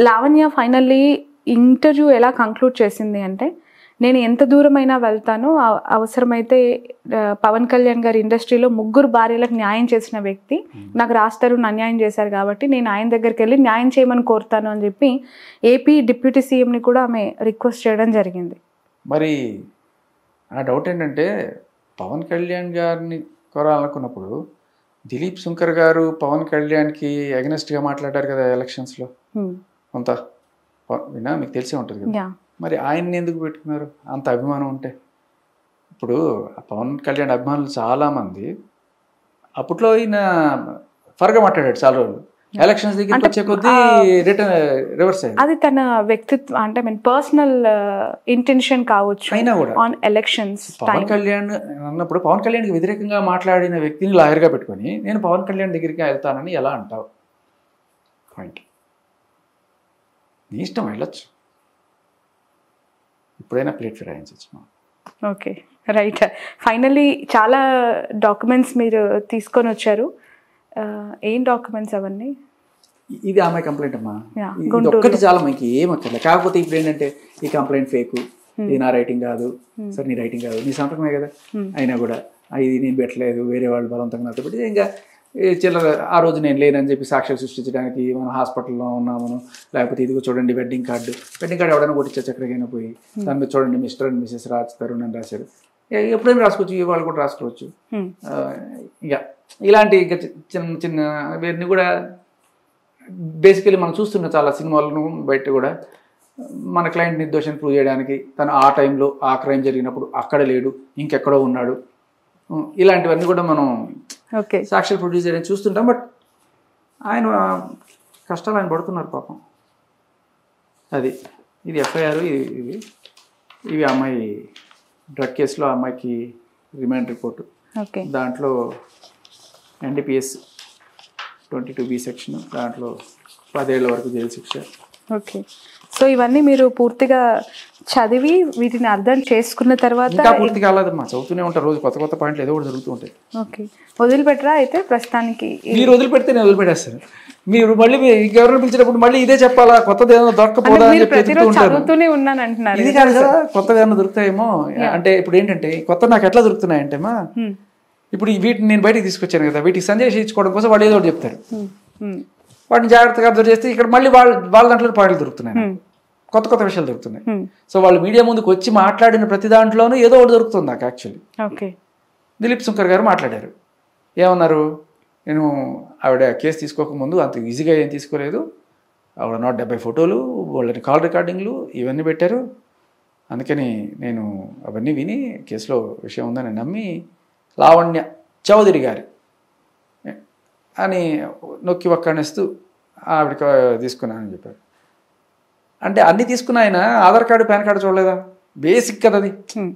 Lavanya finally interview ఎలా conclude చేసింది అంటే, నేను ఎంత దూరమైనా వెళ్తాను, అవసరమైతే పవన్ కళ్యాణ్ గారి ఇండస్ట్రీలో 3 భార్యలకు న్యాయం చేసిన వ్యక్తి, నాకు రాస్తారు అన్యాయం చేశారు కాబట్టి నేను ఆయన దగ్గరికి వెళ్ళి న్యాయం చేయమని కోరుతాను అని చెప్పి ఏపీ డిప్యూటీ సీఎంని కూడా ఆమె రిక్వెస్ట్ చేయడం జరిగింది. మరి నా డౌట్ ఏంటంటే, పవన్ కళ్యాణ్ గారిని కోరాలనుకున్నప్పుడు దిలీప్ శంకర్ గారు పవన్ కళ్యాణ్కి అగెనెస్ట్గా మాట్లాడారు కదా ఎలక్షన్స్లో, కొంత వినా మీకు తెలిసే ఉంటుంది కదా. మరి ఆయన్ని ఎందుకు పెట్టుకున్నారు అంత అభిమానం ఉంటే? ఇప్పుడు పవన్ కళ్యాణ్ అభిమానులు చాలామంది అప్పట్లో ఈయన ఫర్గా మాట్లాడాడు చాలా రోజులు, ఎలక్షన్స్ దగ్గరికి వచ్చే కొద్దీ రివర్స్ అయ్యింది. అది తన వ్యక్తిత్వం అంటే పర్సనల్ ఇంటెన్షన్ కావచ్చు. అయినా కూడా ఆన్ ఎలక్షన్స్ పవన్ కళ్యాణ్ అన్నప్పుడు పవన్ కళ్యాణ్కి వ్యతిరేకంగా మాట్లాడిన వ్యక్తిని లాయర్గా పెట్టుకొని నేను పవన్ కళ్యాణ్ దగ్గరికి వెళ్తానని ఎలా అంటావు? పాయింట్. నీ ఇష్టం, వెళ్ళొచ్చు, ఇప్పుడైనా ప్లేట్ ఫిరాయించవచ్చు. Okay, right. ఫైనల్లీ చాలా డాక్యుమెంట్స్ మీరు తీసుకొని వచ్చారు. ఏం డాక్యుమెంట్స్ అవన్నీ? ఇది ఆమె కంప్లైంట్ అమ్మా, ఇది ఒక్కటి చాలా మనకి ఏమక్కర్లేదు. కాకపోతే ఇప్పుడు ఏంటంటే ఈ కంప్లైంట్ ఫేక్, ఇది నా రైటింగ్ కాదు, సరే నీ రైటింగ్ కాదు, నీ సంతకమే కదా, అయినా కూడా ఇది నేను పెట్టలేదు, వేరే వాళ్ళు బలవంతంగా నాతో పెట్టి ఇంకా చిల్లర ఆ రోజు నేను లేనని చెప్పి సాక్ష్యాలు సృష్టించడానికి మనం హాస్పిటల్లో ఉన్నామను, లేకపోతే ఇదిగో చూడండి వెడ్డింగ్ కార్డు ఎవడైనా కొట్టించచ్చు ఎక్కడికైనా పోయి, దాని మీద చూడండి mister and Mrs Raj Tarun అని రాశారు, ఎప్పుడైనా రాసుకోవచ్చు, వాళ్ళు కూడా రాసుకోవచ్చు. ఇక ఇలాంటి ఇంకా చిన్న చిన్న వీరిని కూడా బేసికలీ మనం చూస్తున్న చాలా సినిమాలను బయట కూడా మన క్లయింట్ నిర్దోషాన్ని ప్రూవ్ చేయడానికి తను ఆ టైంలో ఆ క్రైమ్ జరిగినప్పుడు అక్కడ లేడు, ఇంకెక్కడో ఉన్నాడు, ఇలాంటివన్నీ కూడా మనం సాక్షులు ప్రొడ్యూస్ చేయడానికి చూస్తుంటాం. బట్ ఆయన కష్టాలు ఆయన పడుతున్నారు పాపం. అది ఇది ఎఫ్ఐఆర్, ఇవి అమ్మాయి డ్రగ్ కేసులో అమ్మాయికి రిమాండ్ రిపోర్టు, దాంట్లో NDPS 22B సెక్షన్, దాంట్లో 10 ఏళ్ల వరకు జైలు శిక్ష. ఓకే, సో ఇవన్నీ మీరు పూర్తిగా చదివి వీటిని అర్థం చేసుకున్న తర్వాత? ఇంకా పూర్తి కాలేదమ్మా, చదువుతూనే ఉంటారు, రోజు కొత్త కొత్త పాయింట్లు ఏదో ఒకటి జరుగుతూ ఉంటాయి. ఓకే, వదిలిపెట్టరా అయితే ప్రస్తుతానికి? మీరు వదిలిపెడితే నేను వదిలిపెట్టేస్తాను. మీరు మళ్ళీ ఇంకెవరైనా పిలిచినప్పుడు మళ్ళీ ఇదే చెప్పాలా, కొత్తది ఏదైనా దొరకపోదా అని చెప్పి చదువుతూనే ఉన్నాను అంటున్నారు. ఇది కాదు కదా, కొత్తగా ఏమైనా దొరుకుతాయేమో అంటే. ఇప్పుడు ఏంటంటే కొత్త నాకు ఎట్లా దొరుకుతున్నాయంటే మా, ఇప్పుడు వీటిని నేను బయటకు తీసుకొచ్చాను కదా, వీటికి సందేశించుకోవడం కోసం వాళ్ళు ఏదో ఒకటి చెప్తారు, వాటిని జాగ్రత్తగా అబ్జర్వ్ చేస్తే ఇక్కడ మళ్ళీ వాళ్ళ దాంట్లో పాయింట్లు దొరుకుతున్నాయి, కొత్త కొత్త విషయాలు దొరుకుతున్నాయి. సో వాళ్ళు మీడియా ముందుకు వచ్చి మాట్లాడిన ప్రతి దాంట్లోనూ ఏదో ఒకటి దొరుకుతుంది నాకు. యాక్చువల్లీ దిలీప్ శంకర్ గారు మాట్లాడారు, ఏమన్నారు, నేను ఆవిడ కేసు తీసుకోకముందు అంత ఈజీగా ఏం తీసుకోలేదు, ఆవిడ 170 ఫోటోలు, వాళ్ళని కాల్ రికార్డింగ్లు ఇవన్నీ పెట్టారు, అందుకని నేను అవన్నీ విని కేసులో విషయం ఉందని నమ్మి లావణ్య చౌదరి గారి అని నొక్కి ఒక్కనేస్తూ ఆవిడకి తీసుకున్నానని చెప్పారు. అంటే అన్నీ తీసుకున్న ఆయన ఆధార్ కార్డు పాన్ కార్డు చూడలేదా? బేసిక్ కదా అది.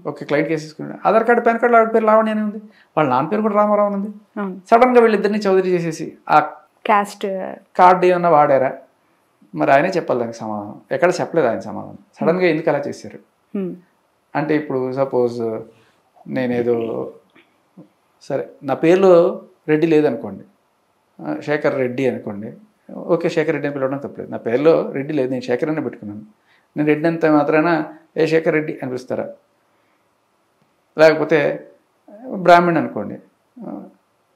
ఓకే, క్లయింట్ కేసు తీసుకున్నాడు, ఆధార్ కార్డు పాన్ కార్డు ఆవిడ పేరు లావణ్య అనే ఉంది, వాళ్ళ నాన్న పేరు కూడా రామారావు ఉంది. సడన్గా వీళ్ళిద్దరిని చౌదరి చేసేసి ఆ క్యాస్ట్ కార్డు ఏమన్నా వాడారా? మరి ఆయనే చెప్పాలి దానికి సమాధానం. ఎక్కడ చెప్పలేదు ఆయన సమాధానం. సడన్గా ఎందుకు అలా చేశారు అంటే, ఇప్పుడు సపోజ్ నేనేదో సరే నా పేరులో రెడ్డి లేదనుకోండి, శేఖర్ రెడ్డి అనుకోండి, ఓకే శేఖర్ రెడ్డి అని పిలవడం తప్పలేదు. నా పేరులో రెడ్డి లేదు, నేను శేఖర్ అనే పెట్టుకున్నాను. నేను రెడ్డి అంత మాత్రాన ఏ శేఖర్ రెడ్డి అనిపిస్తారా? లేకపోతే బ్రాహ్మణ్ అనుకోండి,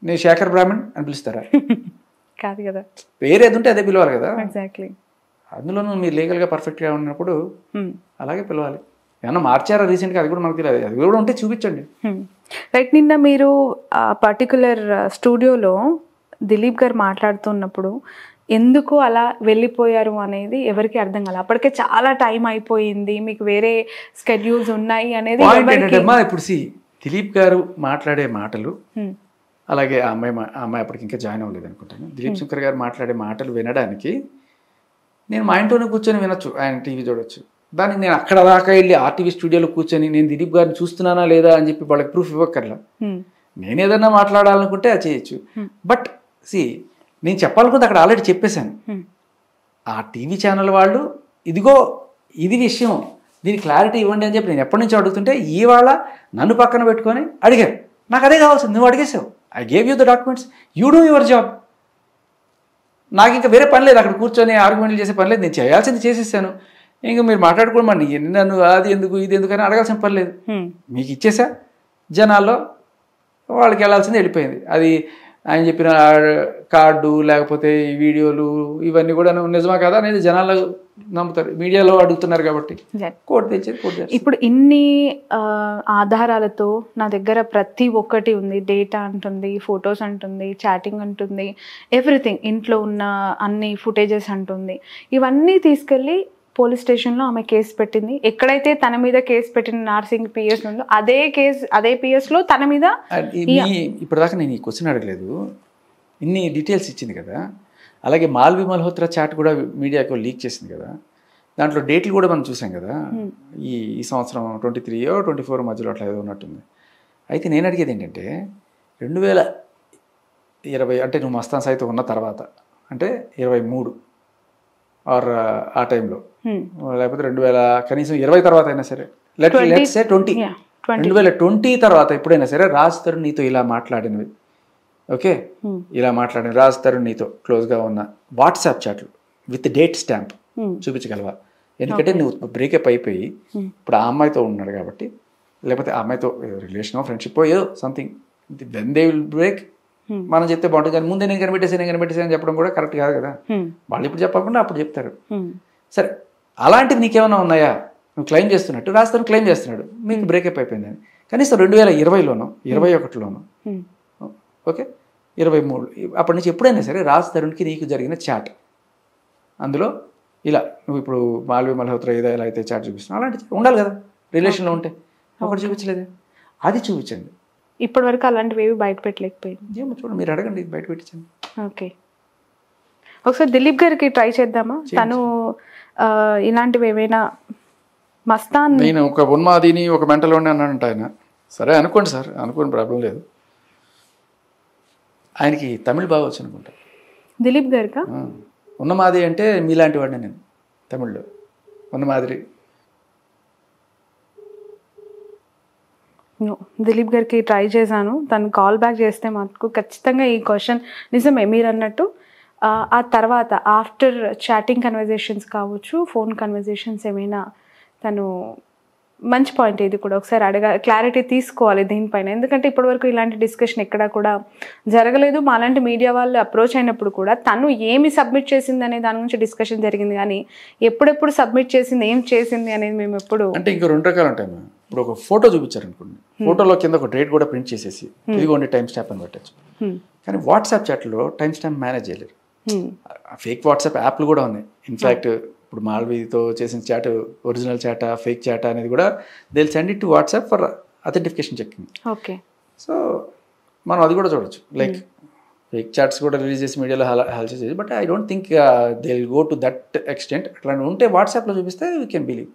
నేను శేఖర్ బ్రాహ్మణ్ అని పిలుస్తారా? కాదు కదా, పేరు ఏది ఉంటే అదే పిలవాలి కదా. ఎగ్జాక్ట్లీ. అందులోనూ మీరు లీగల్గా పర్ఫెక్ట్గా ఉన్నప్పుడు అలాగే పిలవాలి. ఏమన్నా మార్చారా రీసెంట్గా? అది కూడా మనకు తెలియదు, అది కూడా ఉంటే చూపించండి. రైట్. నిన్న మీరు ఆ పర్టికులర్ స్టూడియోలో దిలీప్ గారు మాట్లాడుతున్నప్పుడు ఎందుకు అలా వెళ్ళిపోయారు అనేది ఎవరికి అర్థం కాలేదు. అప్పటికే చాలా టైం అయిపోయింది, మీకు వేరే స్కెడ్యూల్స్ ఉన్నాయి అనేది. ఇప్పుడు దిలీప్ గారు మాట్లాడే మాటలు, అలాగే ఆ అమ్మాయి అప్పటికి ఇంకా జాయిన్ అవ్వలేదు అనుకుంటాను. దిలీప్ శంకర్ గారు మాట్లాడే మాటలు వినడానికి నేను మా ఇంట్లోనే కూర్చొని వినొచ్చు, ఆయన టీవీ చూడొచ్చు. దానికి నేను అక్కడ దాకా వెళ్ళి RTV స్టూడియోలో కూర్చొని నేను దిలీప్ గారిని చూస్తున్నానా లేదా అని చెప్పి వాళ్ళకి ప్రూఫ్ ఇవ్వక్కర్లా. నేను ఏదన్నా మాట్లాడాలనుకుంటే అది చేయొచ్చు. బట్ నేను చెప్పాలనుకుంటే అక్కడ ఆల్రెడీ చెప్పేశాను. ఆ టీవీ ఛానల్ వాళ్ళు ఇదిగో ఇది విషయం, దీని క్లారిటీ ఇవ్వండి అని చెప్పి నేను ఎప్పటి నుంచో అడుగుతుంటే ఇవాళ నన్ను పక్కన పెట్టుకొని అడిగారు. నాకు అదే కావాల్సింది, నువ్వు అడిగేసావు. I gave you the documents, you do your job. నాకు ఇంకా వేరే పని లేదు, అక్కడ కూర్చొని ఆర్గ్యుమెంట్లు చేసే పని లేదు, నేను చేయాల్సింది చేసేసాను. ఇంకా మీరు మాట్లాడుకోమని నన్ను అది ఎందుకు ఇది ఎందుకు అని అడగాల్సిన పని లేదు, మీకు ఇచ్చేసా. జనాల్లో వాళ్ళకి వెళ్ళాల్సింది వెళ్ళిపోయింది. అది ఆయన చెప్పిన కార్డు లేకపోతే ఈ వీడియోలు ఇవన్నీ కూడా నిజమా కదా అనేది జనాలు నమ్ముతారు, మీడియాలో అడుగుతున్నారు కాబట్టి కోర్టు తెచ్చేది కోర్టు. ఇప్పుడు ఇన్ని ఆధారాలతో నా దగ్గర ప్రతి ఒక్కటి ఉంది, డేటా అంటుంది, ఫొటోస్ అంటుంది, చాటింగ్ అంటుంది, ఎవ్రీథింగ్, ఇంట్లో ఉన్న అన్ని ఫుటేజెస్ అంటుంది, ఇవన్నీ తీసుకెళ్ళి పోలీస్ స్టేషన్లో ఆమె కేసు పెట్టింది. ఎక్కడైతే తన మీద కేసు పెట్టిన నార్సింగ్ పిఎస్ ఉందో అదే పిఎస్లో తన మీద. ఇప్పటిదాకా నేను ఈ క్వశ్చన్ అడగలేదు, ఇన్ని డీటెయిల్స్ ఇచ్చింది కదా. అలాగే మాల్వి మల్హోత్రా చాట్ కూడా మీడియాకు లీక్ చేసింది కదా, దాంట్లో డేట్లు కూడా మనం చూసాం కదా. ఈ సంవత్సరం 23 or 24 మధ్యలో అట్లా ఏదో ఉన్నట్టుంది. అయితే నేను అడిగేది ఏంటంటే 2020 అంటే నువ్వు మస్తాన్ సైతం ఉన్న తర్వాత అంటే 23 ఆర్ ఆ టైంలో, లేకపోతే 2000 కనీసం 20 తర్వాత అయినా సరే, లెట్స్ సే 2020 తర్వాత ఎప్పుడైనా సరే రాజ్ తరుణ్ నీతో ఇలా మాట్లాడినవి, ఓకే, ఇలా మాట్లాడిన రాజ్ తరుణ్ నీతో క్లోజ్గా ఉన్న వాట్సాప్ చాట్లు విత్ డేట్ స్టాంప్ చూపించగలవా? ఎందుకంటే నువ్వు బ్రేకప్ అయిపోయి ఇప్పుడు ఆ అమ్మాయితో ఉన్నాడు కాబట్టి, లేకపోతే ఆ అమ్మాయితో రిలేషన్ ఫ్రెండ్షిప్ ఏదో something, when they will break మనం చెప్తే బాగుంటుంది. కానీ ముందే నేను కనిపెట్టేసాను చెప్పడం కూడా కరెక్ట్ కాదు కదా. వాళ్ళు ఇప్పుడు చెప్పకుండా అప్పుడు చెప్తారు. సరే, అలాంటివి నీకేమైనా ఉన్నాయా? నువ్వు క్లెయిమ్ చేస్తున్నట్టు రాస్తాను క్లెయిమ్ చేస్తున్నాడు, మీకు బ్రేకప్ అయిపోయిందని. కనీసం 2020లోనో 2021లోనో, ఓకే 23 అప్పటి నుంచి ఎప్పుడైనా సరే రాజ్ తరుణ్కి నీకు జరిగిన చాట్, అందులో ఇలా నువ్వు ఇప్పుడు మాల్వి మల్హోత్రా ఏదో ఎలా అయితే చాట్ చూపిస్తున్నావు అలాంటి ఉండాలి కదా రిలేషన్లో ఉంటే. ఒకటి చూపించలేదే, అది చూపించండి. ఇప్పటి వరకు అలాంటివి ఏవి బయట పెట్టలేకపోయింది. ఏమో చూడండి, మీరు అడగండి, బయట పెట్టించండి. ఓకే, ఒకసారి దిలీప్ గారికి ట్రై చేద్దామా? తను ఇలాంటివి ఏమైనా మస్తాన్, నేను ఒక ఉన్మాదిని ఒక మెంటల్లోనే అన్నానంట ఆయన. సరే అనుకోండి సార్, అనుకోండి, ప్రాబ్లం లేదు. ఆయనకి తమిళ్ బాగా వచ్చు అనుకుంటా దిలీప్ గారికా. ఉన్నమాది అంటే మీలాంటి వాడిని నేను తమిళ్లో ఉన్నమాదిరి. దిలీప్ గారికి ట్రై చేశాను, తను కాల్ బ్యాక్ చేస్తే మాకు ఖచ్చితంగా ఈ క్వశ్చన్ నిజమే మీరు అన్నట్టు. ఆ తర్వాత ఆఫ్టర్ చాటింగ్ కన్వర్జేషన్స్ కావచ్చు, ఫోన్ కన్వర్జేషన్స్ ఏమైనా తను మంచి పాయింట్ ఇది కూడా ఒకసారి క్లారిటీ తీసుకోవాలి దీనిపైన. ఎందుకంటే ఇప్పటివరకు ఇలాంటి డిస్కషన్ ఎక్కడా కూడా జరగలేదు. మాలాంటి మీడియా వాళ్ళు అప్రోచ్ అయినప్పుడు కూడా తను ఏమి సబ్మిట్ చేసింది అనే దాని గురించి డిస్కషన్ జరిగింది, కానీ ఎప్పుడెప్పుడు సబ్మిట్ చేసింది, ఏం చేసింది అనేది మేము ఎప్పుడు. అంటే ఇంకో 2 రకాలు ఉంటాయి. ఇప్పుడు ఒక ఫోటో చూపించారు అనుకోండి, ఫోటోలో కింద ఒక డేట్ కూడా ప్రింట్ చేసేసి ఇదిగోండి టైం స్టాంప్ అని పెట్టచ్చు. కానీ వాట్సాప్ చాట్లో టైం స్టాంప్ మేనేజ్ చేయలేరు. ఫేక్ వాట్సాప్ యాప్లు కూడా ఉన్నాయి. ఇన్ఫ్యాక్ట్ ఇప్పుడు మాల్వీతో చేసిన చాట్ ఒరిజినల్ చాటా ఫేక్ చాటా అనేది కూడా they will send it to WhatsApp for అథెంటిఫికేషన్ checking. Okay, so మనం అది కూడా చూడొచ్చు. లైక్ ఫేక్ చాట్స్ కూడా రిలీజ్ చేసి మీడియాలో హెల్ప్ చేసేది. But I don't think they will go to that extent. అట్లా ఉంటే వాట్సాప్లో చూపిస్తే వీ కెన్ బిలీవ్.